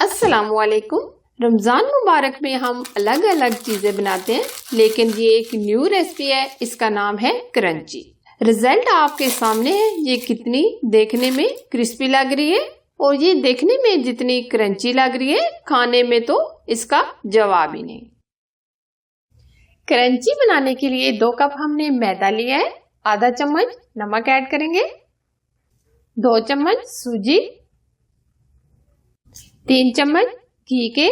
अस्सलामुअलैकुम। रमज़ान मुबारक में हम अलग अलग चीज़ें बनाते हैं, लेकिन ये एक न्यू रेसिपी है। इसका नाम है क्रंची। रिजल्ट आपके सामने है। ये कितनी देखने में क्रिस्पी लग रही है और ये देखने में जितनी क्रंची लग रही है, खाने में तो इसका जवाब ही नहीं। क्रंची बनाने के लिए 2 कप हमने मैदा लिया है, आधा चम्मच नमक ऐड करेंगे, 2 चम्मच सूजी, 3 चम्मच घी के।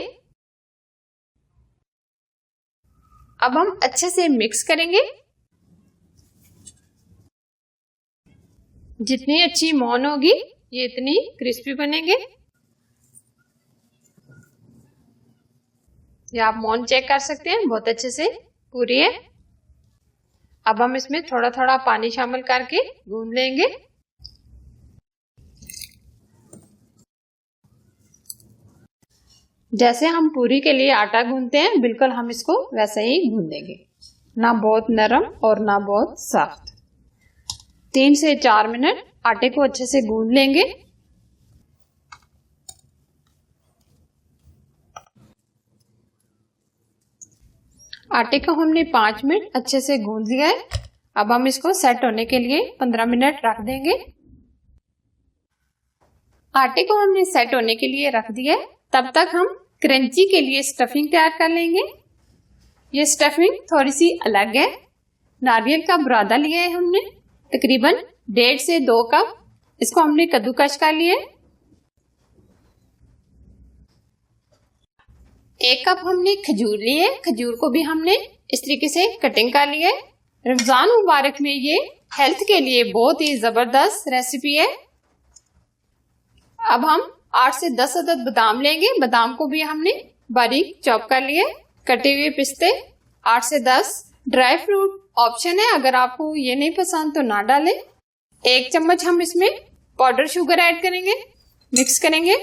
अब हम अच्छे से मिक्स करेंगे। जितनी अच्छी मोहन होगी ये इतनी क्रिस्पी बनेंगे। ये आप मोहन चेक कर सकते हैं, बहुत अच्छे से पूरी है। अब हम इसमें थोड़ा थोड़ा पानी शामिल करके गूंद लेंगे। जैसे हम पूरी के लिए आटा गूंदते हैं, बिल्कुल हम इसको वैसे ही गूंदेंगे, ना बहुत नरम और ना बहुत सख्त। 3 से 4 मिनट आटे को अच्छे से गूंद लेंगे। आटे को हमने 5 मिनट अच्छे से गूंद लिया है। अब हम इसको सेट होने के लिए 15 मिनट रख देंगे। आटे को हमने सेट होने के लिए रख दिया है। तब तक हम क्रंची के लिए स्टफिंग तैयार कर लेंगे। ये स्टफिंग थोड़ी सी अलग है। नारियल का बुरादा लिया है हमने, तकरीबन 1.5 से 2 कप। इसको हमने कद्दूकश कर लिया है। 1 कप हमने खजूर लिए। खजूर को भी हमने इस तरीके से कटिंग कर लिया है। रमजान मुबारक में ये हेल्थ के लिए बहुत ही जबरदस्त रेसिपी है। अब हम 8 से 10 अदद बादाम लेंगे। बादाम को भी हमने बारीक चॉप कर लिए। कटे हुए पिस्ते 8 से 10। ड्राई फ्रूट ऑप्शन है, अगर आपको ये नहीं पसंद तो ना डालें। 1 चम्मच हम इसमें पाउडर शुगर ऐड करेंगे, मिक्स करेंगे।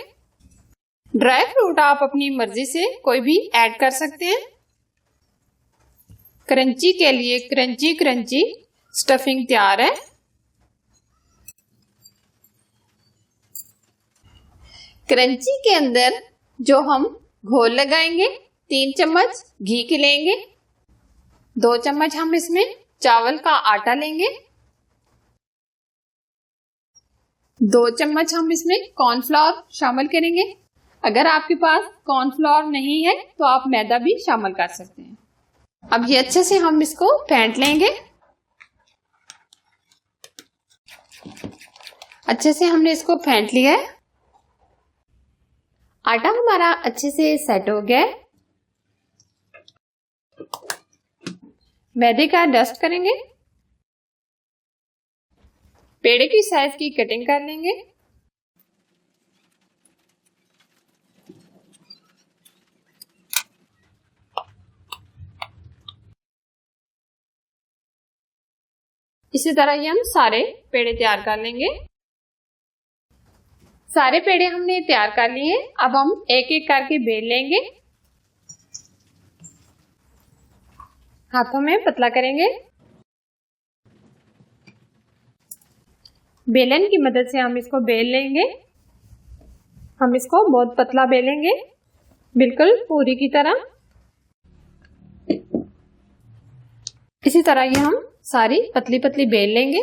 ड्राई फ्रूट आप अपनी मर्जी से कोई भी ऐड कर सकते हैं। क्रंची के लिए क्रंची स्टफिंग तैयार है। क्रंची के अंदर जो हम घोल लगाएंगे, 3 चम्मच घी के लेंगे, 2 चम्मच हम इसमें चावल का आटा लेंगे, 2 चम्मच हम इसमें कॉर्नफ्लोर शामिल करेंगे। अगर आपके पास कॉर्नफ्लोर नहीं है तो आप मैदा भी शामिल कर सकते हैं। अब ये अच्छे से हम इसको फेंट लेंगे। अच्छे से हमने इसको फेंट लिया है। आटा हमारा अच्छे से सेट हो गया है। मैदे का डस्ट करेंगे। पेड़े की साइज की कटिंग कर लेंगे। इसी तरह ही हम सारे पेड़े तैयार कर लेंगे। सारे पेड़े हमने तैयार कर लिए। अब हम एक एक करके बेल लेंगे। हाथों में पतला करेंगे। बेलन की मदद से हम इसको बेल लेंगे। हम इसको बहुत पतला बेलेंगे, बिल्कुल पूरी की तरह। इसी तरह ये हम सारी पतली पतली बेल लेंगे।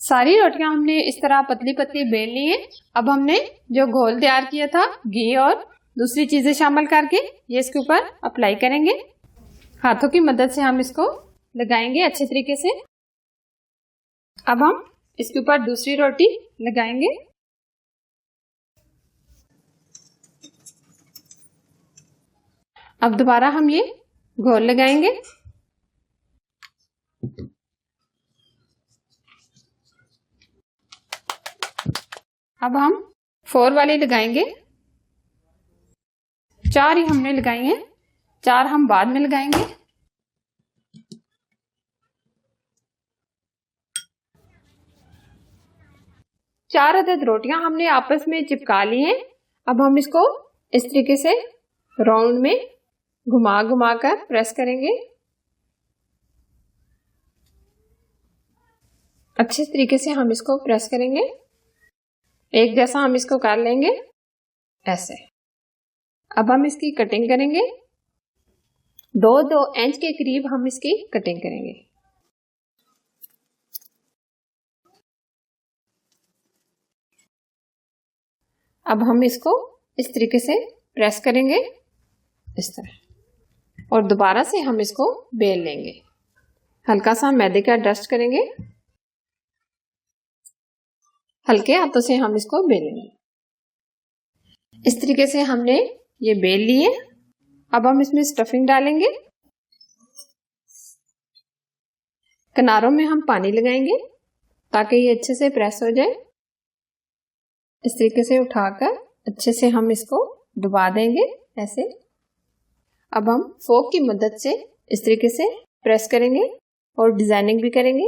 सारी रोटियां हमने इस तरह पतली पतली बेल ली है। अब हमने जो घोल तैयार किया था, घी और दूसरी चीजें शामिल करके ये इसके ऊपर अप्लाई करेंगे। हाथों की मदद से हम इसको लगाएंगे अच्छे तरीके से। अब हम इसके ऊपर दूसरी रोटी लगाएंगे। अब दोबारा हम ये घोल लगाएंगे। अब हम 4 वाली लगाएंगे। 4 ही हमने लगाई हैं, 4 हम बाद में लगाएंगे। चार अदद रोटियां हमने आपस में चिपका ली हैं। अब हम इसको इस तरीके से राउंड में घुमा घुमा कर प्रेस करेंगे। अच्छे तरीके से हम इसको प्रेस करेंगे। एक जैसा हम इसको कर लेंगे ऐसे। अब हम इसकी कटिंग करेंगे। 2-2 इंच के करीब हम इसकी कटिंग करेंगे। अब हम इसको इस तरीके से प्रेस करेंगे, इस तरह, और दोबारा से हम इसको बेल लेंगे। हल्का सा मैदे का डस्ट करेंगे, हल्के हाथों से हम इसको बेलेंगे। इस तरीके से हमने ये बेल लिए। अब हम इसमें स्टफिंग डालेंगे। किनारों में हम पानी लगाएंगे ताकि ये अच्छे से प्रेस हो जाए। इस तरीके से उठाकर अच्छे से हम इसको दबा देंगे ऐसे। अब हम फोक की मदद से इस तरीके से प्रेस करेंगे और डिजाइनिंग भी करेंगे।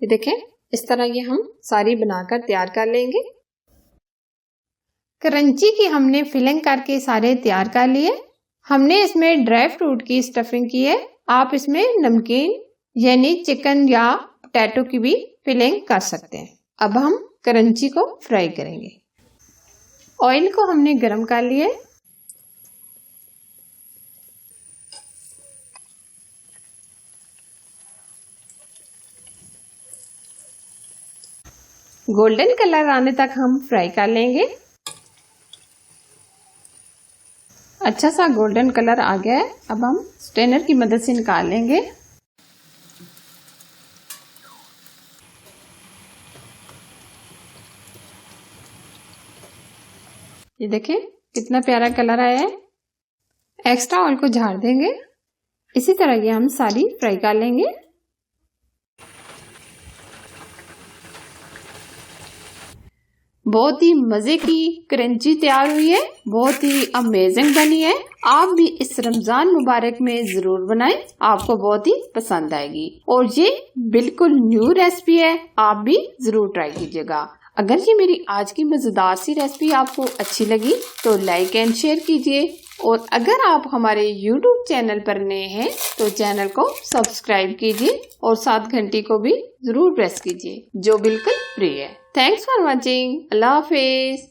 ये देखें, इस तरह ये हम सारी बनाकर तैयार कर लेंगे। क्रंची की हमने फिलिंग करके सारे तैयार कर लिए। हमने इसमें ड्राई फ्रूट की स्टफिंग की है। आप इसमें नमकीन यानी चिकन या पोटैटो की भी फिलिंग कर सकते हैं। अब हम क्रंची को फ्राई करेंगे। ऑयल को हमने गरम कर लिया है। गोल्डन कलर आने तक हम फ्राई कर लेंगे। अच्छा सा गोल्डन कलर आ गया है। अब हम स्ट्रेनर की मदद से निकाल लेंगे। ये देखें कितना प्यारा कलर आया है। एक्स्ट्रा ऑयल को झाड़ देंगे। इसी तरह ये हम सारी फ्राई कर लेंगे। बहुत ही मजे की क्रंची तैयार हुई है, बहुत ही अमेजिंग बनी है। आप भी इस रमजान मुबारक में जरूर बनाएं, आपको बहुत ही पसंद आएगी। और ये बिल्कुल न्यू रेसिपी है, आप भी जरूर ट्राई कीजिएगा। अगर ये मेरी आज की मजेदार सी रेसिपी आपको अच्छी लगी तो लाइक एंड शेयर कीजिए। और अगर आप हमारे YouTube चैनल पर नए हैं तो चैनल को सब्सक्राइब कीजिए और साथ घंटी को भी जरूर प्रेस कीजिए, जो बिल्कुल फ्री है। Thanks for watching. Allah Hafiz.